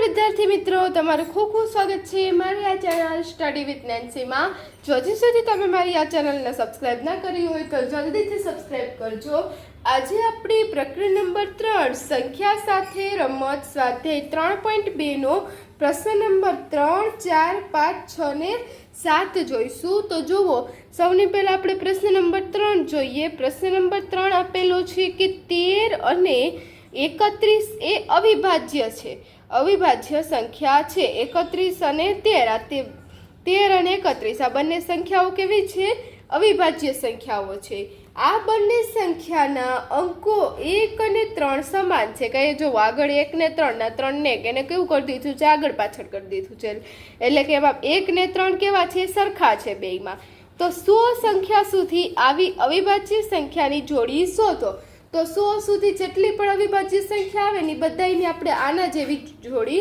विद्यार्थी मित्रों, तमाરું ખૂબ ખૂબ સ્વાગત છે મારી આ ચેનલ સ્ટડી વિથ નેન્સી માં। જો હજી સુધી તમે મારી આ ચેનલને સબસ્ક્રાઇબ ના કરી હોય તો જલ્દીથી સબસ્ક્રાઇબ કરજો। આજે આપણી પ્રકરણ નંબર 3 સંખ્યા સાથે રમત સ્વાધ્યાય 3.2 નો પ્રશ્ન નંબર 3, 4, 5, 6 ને 7 જોઈશું। તો જુઓ, સૌની પહેલા આપણે પ્રશ્ન નંબર 3 જોઈએ। પ્રશ્ન નંબર 3 આપેલો છે કે 13 અને 31 એ અવિભાજ્ય છે। અવિભાજ્ય સંખ્યા છે। 31 અને 13 અને 31 આ બંને સંખ્યાઓ કેવી છે? અવિભાજ્ય સંખ્યાઓ છે। આ બંને સંખ્યાના અંકો 1 અને 3 સમાન છે। કહીએ જો આગળ 1 ને 3 ના 3 ને 1 એને કેવું કરી દીધું છે? આગળ પાછળ કરી દીધું છે। એટલે કે એમાં 1 ને 3 કેવા છે? સરખા છે બેયમાં। તો 100 સંખ્યા સુધી આવી અવિભાજ્ય સંખ્યાની જોડી શોધો। તો 100 સુધી જેટલી પણ અવિભાજ્ય સંખ્યા આવે ને બધાની આપણે આના જેવી જોડી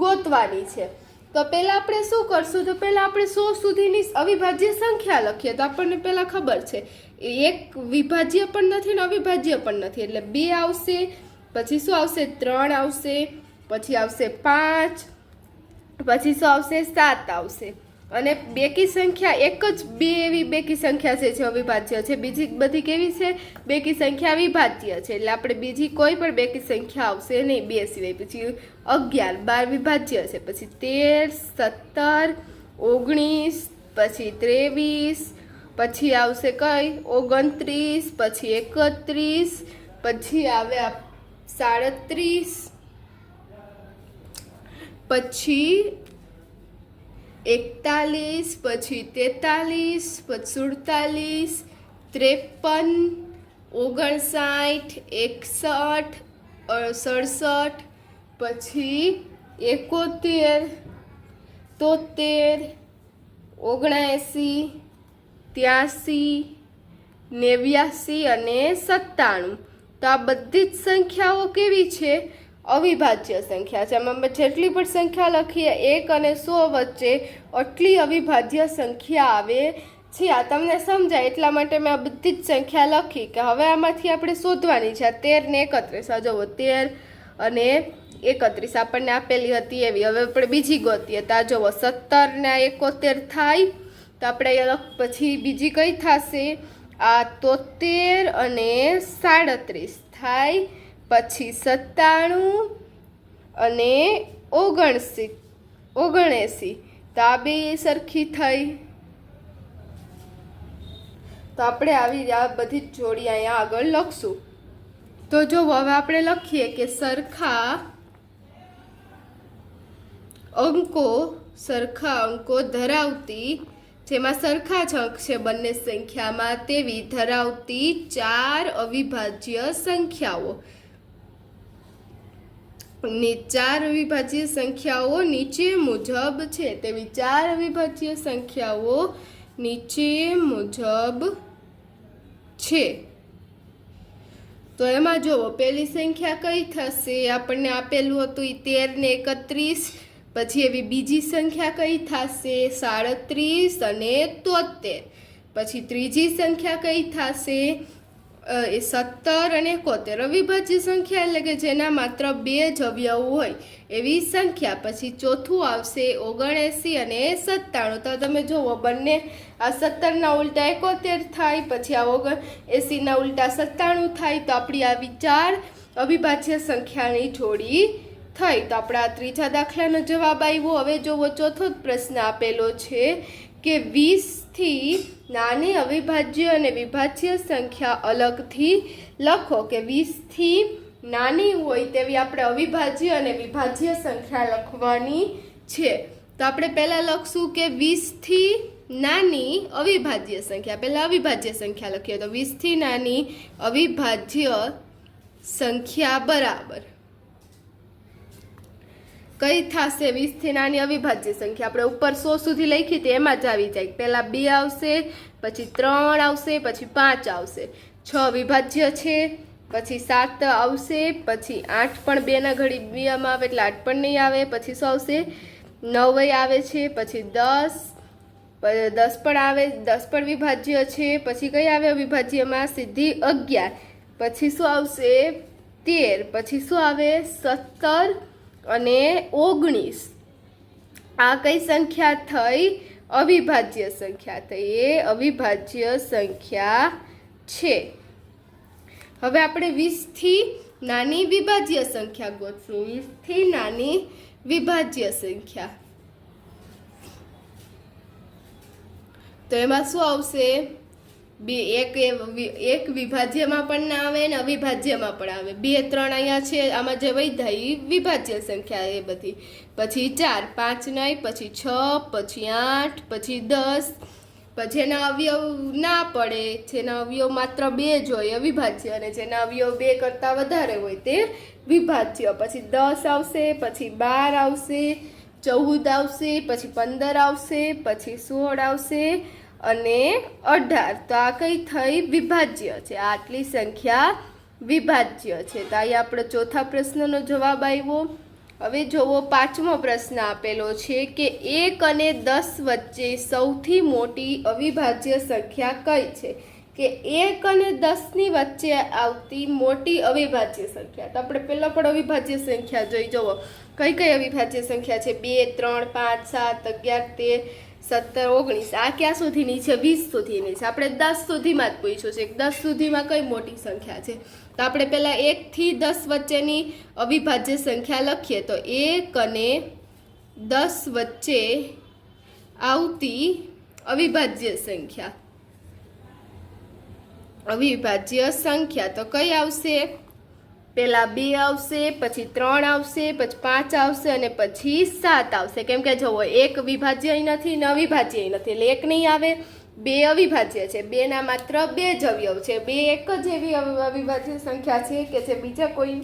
ગોતવાની છે। તો પહેલા આપણે શું કરશું? તો પહેલા આપણે 100 સુધીની અવિભાજ્ય સંખ્યા લખીએ। તો આપણને પહેલા ખબર છે એક વિભાજ્ય પણ નથી ને અવિભાજ્ય પણ નથી, એટલે 2 આવશે, પછી શું આવશે? 3 આવશે, પછી આવશે 5, પછી શું આવશે? 7 આવશે। અને બેકી સંખ્યા એક જ બે એવી બેકી સંખ્યા છે જે અવિભાજ્ય છે, બીજી બધી કેવી છે? બેકી સંખ્યા વિભાજ્ય છે। એટલે આપણે બીજી કોઈ પણ બેકી સંખ્યા આવશે નહીં, 2 સિવાય। પછી 11, 12 વિભાજ્ય છે, પછી 13, 17, 19, પછી 23, પછી આવશે કઈ? 29, પછી 31, પછી આવે 37, પછી 41, પછી 43, પછી 47, 53, 59, 61, 67, પછી 71, 73, 79, 83, 89 અને 97। તો આ બધી જ સંખ્યાઓ કેવી છે? અવિભાજ્ય સંખ્યા છે। આમાં જેટલી પણ સંખ્યા લખીએ 1 અને 100 વચ્ચે આટલી અવિભાજ્ય સંખ્યા આવે છે। આ તમને સમજાય એટલા માટે મેં આ બધી જ સંખ્યા લખી કે હવે આમાંથી આપણે શોધવાની છે। 13 ને 31 આ જુઓ, 13 અને 31 આપણને આપેલી હતી એવી। હવે આપણે બીજી ગોતીએ તો આ જુઓ, 17 ને 71 થાય તો આપણે પછી બીજી કઈ થશે? આ 73 અને 37 થાય, પછી 97 અને 79, તો આ બે સરખી થઈ। તો આપણે આવી આ બધી જોડી અહીંયા આગળ લખશું। તો જો હવે આપણે લખીએ કે સરખા અંકો ધરાવતી, જેમાં સરખા જ અંક છે બંને સંખ્યામાં, તેવી ધરાવતી 4 અવિભાજ્ય સંખ્યાઓ। 4 અવિભાજ્ય સંખ્યાઓ નીચે મુજબ છે। તેવી 4 અવિભાજ્ય સંખ્યાઓ નીચે મુજબ છે। તો એમાં જુઓ, પહેલી સંખ્યા કઈ થશે? આપણને આપેલું હતું એ 13 ને 31, પછી એવી બીજી સંખ્યા કઈ થશે? 37 અને 73, પછી ત્રીજી સંખ્યા કઈ થશે? 17 અને 71। અવિભાજ્ય સંખ્યા એટલે કે જેના માત્ર 2 જ અવયવ હોય એવી સંખ્યા। પછી ચોથું આવશે 79 અને 97। તો તમે જુઓ, બંને આ 17 ના ઉલટા 71 થાય, પછી આ 79 ના ઉલટા 97 થાય। તો આપણી આવી 4 અવિભાજ્ય સંખ્યાની જોડી થઈ। તો આપણા આ ત્રીજા દાખલાનો જવાબ આવ્યો। હવે જુઓ, ચોથો પ્રશ્ન આપેલો છે કે 20 થી નાની અવિભાજ્ય અને વિભાજ્ય સંખ્યા અલગથી લખો। કે 20 થી નાની હોય તેવી આપણે અવિભાજ્ય અને વિભાજ્ય સંખ્યા લખવાની છે। તો આપણે પહેલા લખશું કે 20 થી નાની અવિભાજ્ય સંખ્યા। પહેલા અવિભાજ્ય સંખ્યા લખીએ તો 20 થી નાની અવિભાજ્ય સંખ્યા બરાબર કઈ થશે? 20 થી નાની અવિભાજ્ય સંખ્યા આપણે ઉપર 100 સુધી લખી તો એમાં જ આવી જાય। પહેલા 2 આવશે, પછી 3 આવશે, પછી 5 આવશે, 6 વિભાજ્ય છે, પછી 7 આવશે, પછી 8 પણ 2 ના ઘડી 2 માં આવે એટલે 8 પણ નહીં આવે, પછી શું આવશે? 9 આવે છે, પછી 10 પણ આવે, 10 પણ વિભાજ્ય છે, પછી કઈ આવે અવિભાજ્યમાં? સીધી 11, પછી શું આવશે? 13, પછી શું આવે? 17 અને 19 આ કઈ સંખ્યા થઈ? અવિભાજ્ય સંખ્યા થઈ. એ અવિભાજ્ય સંખ્યા છે. હવે આપણે 20 થી નાની વિભાજ્ય સંખ્યા ગોતશું. 20 થી નાની વિભાજ્ય સંખ્યા, તો એમાં શું આવશે? એક વિભાજ્યમાં પણ ના આવે ને અવિભાજ્યમાં પણ આવે. 2 3 અહીંયા છે, આમાં જે વધ્યા એ વિભાજ્ય સંખ્યા એ બધી. પછી 4 5 નહીં, પછી 6, પછી 8, પછી 10, પછી એના અવયવ ના પડે, જેના અવયવ માત્ર 2 જ હોય અવિભાજ્ય, અને જેના અવયવ 2 કરતાં વધારે હોય તે વિભાજ્ય. પછી 10 આવશે, પછી 12 આવશે, 14 આવશે, પછી 15 આવશે, પછી 16 આવશે અને 18. તો આ કઈ થઈ? વિભાજ્ય છે. આટલી સંખ્યા વિભાજ્ય છે. તો અહીંયા આપણો ચોથા પ્રશ્નનો જવાબ આવ્યો. હવે જોવો, 5મો પ્રશ્ન આપેલો છે કે 1 અને 10 વચ્ચે સૌથી મોટી અવિભાજ્ય સંખ્યા કઈ છે? કે 1 અને 10ની વચ્ચે આવતી મોટી અવિભાજ્ય સંખ્યા. તો આપણે પહેલાં પણ અવિભાજ્ય સંખ્યા જોઈ. જુઓ કઈ કઈ અવિભાજ્ય સંખ્યા છે? 2 3 5 7 11 13 17 19. આ ક્યાં સુધીની છે? 20 સુધીની છે. આપણે 10 સુધીમાં જ પૂછ્યું છે. 10 સુધીમાં કઈ મોટી સંખ્યા છે? તો આપણે પહેલા 1 થી 10 વચ્ચેની અવિભાજ્ય સંખ્યા લખીએ. તો 1 અને 10 વચ્ચે આવતી અવિભાજ્ય સંખ્યા, અવિભાજ્ય સંખ્યા તો કઈ આવશે? પહેલા 2 આવશે, પછી 3 આવશે, પછી 5 આવશે અને પછી 7 આવશે. કેમ કે જુઓ, 1 વિભાજ્ય નથી ને અવિભાજ્ય નથી, એટલે 1 નહીં આવે. 2 અવિભાજ્ય છે, 2 ના માત્ર 2 જ અવયવ છે. 2 એક જ એવી અવિભાજ્ય સંખ્યા છે કે જે બીજા કોઈ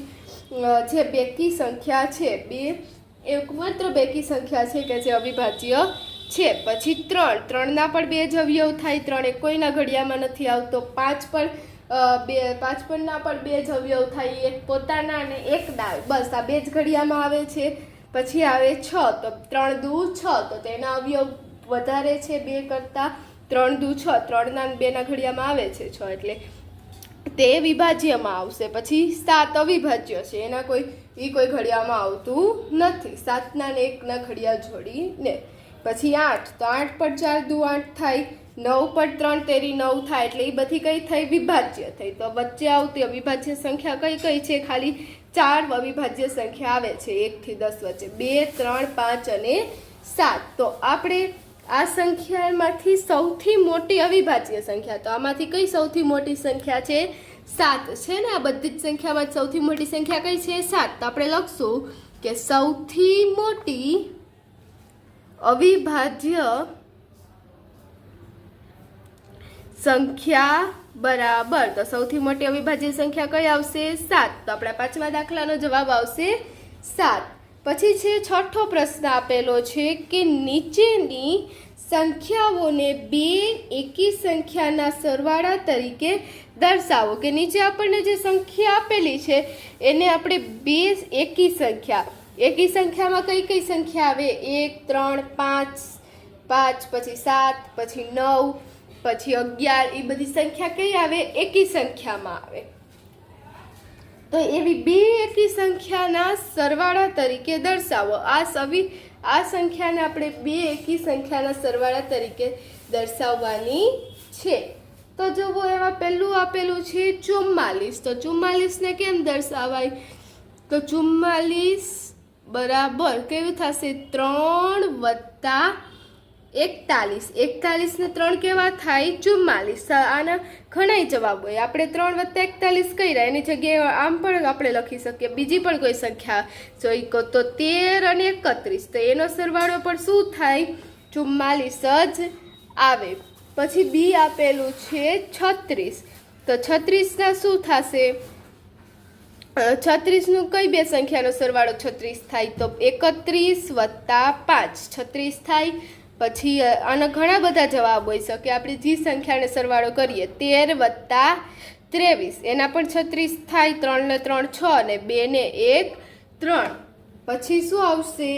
જે બેકી સંખ્યા છે, 2 એકમાત્ર બેકી સંખ્યા છે કે જે અવિભાજ્ય છે. પછી 3 ના પણ 2 જ અવયવ થાય. 3 એ કોઈના ઘડિયામાં નથી આવતો. 5 પણ ના પણ 2 જ અવયવ થાય, એક પોતાના અને એક દાળ, બસ આ 2 જ ઘડિયામાં આવે છે. પછી આવે 6, તો 3 દુ 6, તો તેના અવયવ વધારે છે 2 કરતાં. 3 દુ 6, 3 ના 2 ના ઘડિયામાં આવે છે 6, એટલે તે વિભાજ્યમાં આવશે. પછી 7 અવિભાજ્ય છે, એના કોઈ ઘડિયામાં આવતું નથી. 7 ના ને 1 ના ઘડિયા જોડીને. પછી 8, તો 8 પર 4 દુ 8 થાય. 9 પર 3 તેરી 9 થાય, એટલે એ બધી કઈ થઈ? વિભાજ્ય થઈ. તો વચ્ચે આવતી અવિભાજ્ય સંખ્યા કઈ છે? ખાલી 4 અવિભાજ્ય સંખ્યા આવે છે 1 થી 10 વચ્ચે: 2 3 5 અને 7. તો આપણે આ સંખ્યામાંથી સૌથી મોટી અવિભાજ્ય સંખ્યા, તો આમાંથી કઈ સૌથી મોટી સંખ્યા છે? 7 છે ને. આ બધી જ સંખ્યામાં સૌથી મોટી સંખ્યા કઈ છે? 7. તો આપણે લખશું કે સૌથી મોટી અવિભાજ્ય સંખ્યા બરાબર, તો સૌથી મોટી અવિભાજ્ય સંખ્યા કઈ આવશે? 7. તો આપણા 5મા દાખલાનો જવાબ આવશે 7. પછી છે 6થો પ્રશ્ન આપેલો છે કે નીચેની સંખ્યાઓને 2 એકી સંખ્યાના સરવાળા તરીકે દર્શાવો. કે નીચે આપણને જે સંખ્યા આપેલી છે એને આપણે 2 એકી સંખ્યા, એકી સંખ્યામાં કઈ કઈ સંખ્યા આવે? 1 3 5 5, પછી 7, પછી 9, પછી 11, એ બધી સંખ્યા કઈ આવે? એકી સંખ્યામાં આવે. તો એવી 2 એકી સંખ્યાના સરવાળા તરીકે દર્શાવો. આ સંખ્યાને આપણે 2 એકી સંખ્યાના સરવાળા તરીકે દર્શાવવાની છે. તો જુઓ, એમાં પહેલું આપેલું છે 44. તો 44ને કેમ દર્શાવાય? તો 44 બરાબર કેવું થશે? 3 વત્તા 41. 41 ને 3 કેવા થાય? 44. આના ઘણા જવાબ હોય. આપણે 3 વત્તા 41 કર્યા, એની જગ્યાએ આમ પણ આપણે લખી શકીએ. બીજી પણ કોઈ સંખ્યા જોઈ તો 13 અને 31, તો એનો સરવાળો પણ શું થાય? 44 જ આવે. પછી બી આપેલું છે 36. તો 36ના શું થશે? 36નું કઈ 2 સંખ્યાનો સરવાળો 36 થાય? તો 31 વત્તા 5, 36 થાય. પછી આના ઘણા બધા જવાબ હોઈ શકે. આપણે જે સંખ્યાને સરવાળો કરીએ, 13 વત્તા 23, એના પણ 36 થાય. 3 ને 3 6 અને 2 ને 1 3. પછી શું આવશે?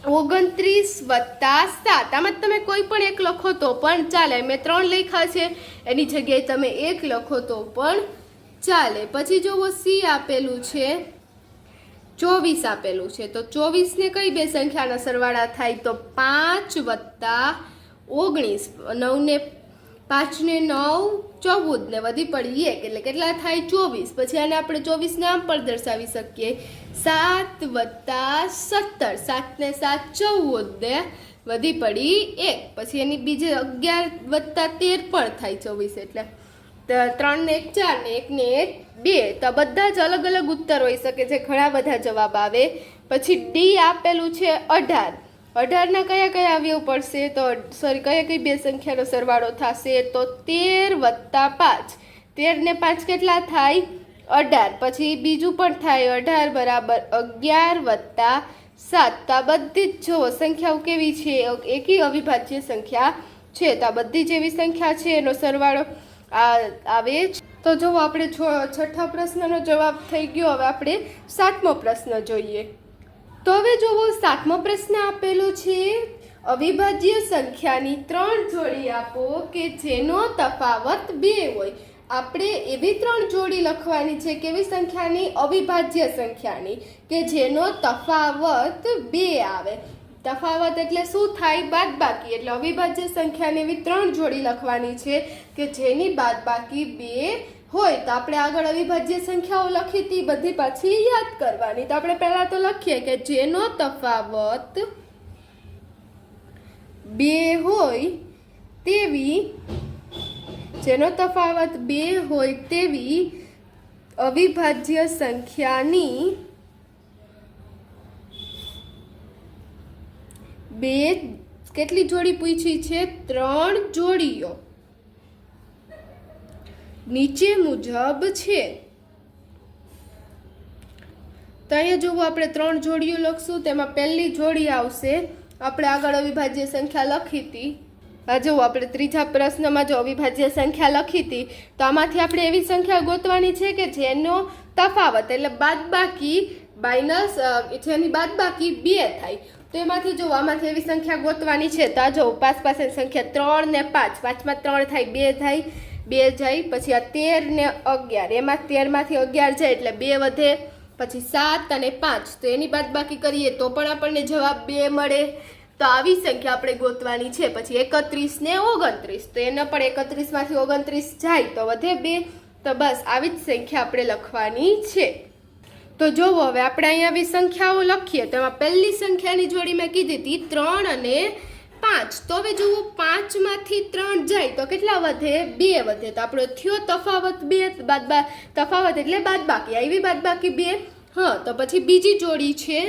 29 વત્તા 7. આમાં તમે કોઈ પણ એક લખો તો પણ ચાલે. મેં 3 લખ્યા છે, એની જગ્યાએ તમે 1 લખો તો પણ ચાલે. પછી જુઓ, સી આપેલું છે 24 આપેલું છે, તો 24 ને કઈ બે સંખ્યાના સરવાળા થાય? તો 5 વત્તા 19, 9 ને 5 ને 9 14 ને વધી પડી 1 એટલે કેટલા થાય? 24. પછી આને આપણે 24 ને આમ પણ દર્શાવી શકીએ 7 વત્તા 17, 7 ને 7 14 ને વધી પડી 1. પછી એની બીજે 11 વત્તા 13 પણ થાય 24 એટલે 3 ને 1 4 ને 1 ને 1 2. તો બધા જ અલગ અલગ ઉત્તર હોઈ શકે છે, ઘણા બધા જવાબ આવે. પછી ડી આપેલું છે 18. 18ના કયા કયા અવયવ પડશે? તો કઈ બે સંખ્યાનો સરવાળો થશે? તો 13 વત્તા 5. 13 ને 5 કેટલા થાય? 18. પછી બીજું પણ થાય 18 બરાબર 11 વત્તા 7. તો આ બધી જ જો સંખ્યાઓ કેવી છે? એકી અવિભાજ્ય સંખ્યા છે. તો આ બધી જેવી સંખ્યા છે એનો સરવાળો આવે. તો જો આપણે છઠ્ઠા પ્રશ્નનો જવાબ થઈ ગયો. હવે આપણે 7મો પ્રશ્ન જોઈએ. તો હવે જોવો 7મો પ્રશ્ન આપેલો છે, અવિભાજ્ય સંખ્યાની 3 જોડી આપો કે જેનો તફાવત 2 હોય. આપણે એવી 3 જોડી લખવાની છે કેવી સંખ્યાની? અવિભાજ્ય સંખ્યાની, કે જેનો તફાવત 2 આવે. તફાવત એટલે શું થાય? બાદબાકી. એટલે અવિભાજ્ય સંખ્યાની એવી 3 જોડી લખવાની છે કે જેની બાદબાકી 2 હોય. તો આપણે આગળ અવિભાજ્ય સંખ્યાઓ લખી હતી બધી પાછી યાદ કરવાની. તો આપણે પહેલા તો લખીએ કે જેનો તફાવત 2 હોય તેવી, જેનો તફાવત 2 હોય તેવી અવિભાજ્ય સંખ્યાની 2 કેટલી જોડી પૂછી છે? 3 જોડીઓ નીચે મુજબ છે. તો અહીંયા જોવો આપણે 3 જોડીઓ લખશું. તેમાં પહેલી જોડી આવશે, આપણે આગળ અવિભાજ્ય સંખ્યા લખી હતી. આ જો આપણે ત્રીજા પ્રશ્નમાં જો અવિભાજ્ય સંખ્યા લખી હતી, તો આમાંથી આપણે એવી સંખ્યા ગોતવાની છે કે જેનો તફાવત એટલે બાદબાકી માઇનસ, જેની બાદબાકી 2 થાય. તો એમાંથી જો આમાંથી એવી સંખ્યા ગોતવાની છે. તો આ જો પાસે સંખ્યા 3 ને 5, 5માં 3 થાય 2 થાય, 2 જાય. પછી આ 13 ને 11, એમાં 13માંથી 11 જાય એટલે 2 વધે. પછી 7 અને 5, તો એની બાદબાકી કરીએ તો પણ આપણને જવાબ 2 મળે. તો આવી સંખ્યા આપણે ગોતવાની છે. પછી 31 ને 29, તો એને પણ 31માંથી 29 જાય તો વધે 2. તો બસ આવી જ સંખ્યા આપણે લખવાની છે. તો જોવો હવે આપણે અહીંયા આવી સંખ્યાઓ લખીએ. તો એમાં પહેલી સંખ્યાની જોડી મેં કીધી હતી 3 અને 5. તો હવે જુઓ 5માંથી 3 જાય તો કેટલા વધે? 2 વધે. તો આપણો થયો તફાવત 2, તફાવત એટલે બાદબાકી, આવી બાદબાકી 2. હા, તો પછી બીજી જોડી છે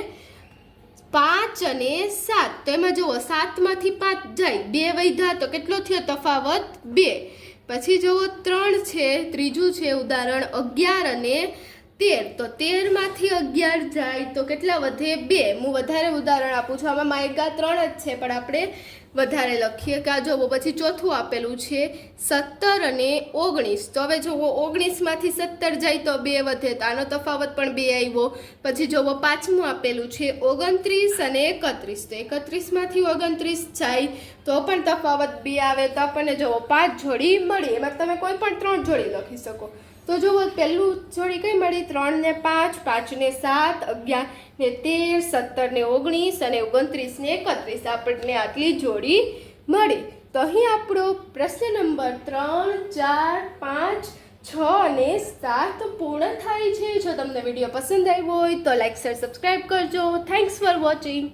5 અને 7. તો એમાં જુઓ 7માંથી 5 જાય, 2 વધ્યા તો કેટલો થયો તફાવત? 2. પછી જુઓ 3 છે, ત્રીજું છે ઉદાહરણ 11 અને 13. તો 13માંથી 11 જાય તો કેટલા વધે? 2. હું વધારે ઉદાહરણ આપું છું, આમાં માયગા 3 જ છે પણ આપણે વધારે લખીએ. કે આ જોવો પછી ચોથું આપેલું છે 17 અને 19. તો હવે જોવો 19માંથી 17 જાય તો 2 વધે, તો આનો તફાવત પણ 2 આવ્યો. પછી જોવો પાંચમું આપેલું છે 29 અને 31. તો 31માંથી 29 જાય તો પણ તફાવત 2 આવે. તો આપણને જોવો 5 જોડી મળી. એમાં તમે કોઈ પણ 3 જોડી લખી શકો. તો જુઓ પહેલું જોડી કઈ મળી? 3 ને 5, 5 ને 7, 11 ને 13, 17 ને 19 અને 29 ને 31. આપણને આટલી જોડી મળી. તો અહીં આપણો પ્રશ્ન નંબર 3, 4, 5, 6 અને 7 પૂર્ણ થાય છે. જો તમને વિડીયો પસંદ આવ્યો હોય તો લાઈક, શેર, સબસ્ક્રાઈબ કરજો. Thanks for watching.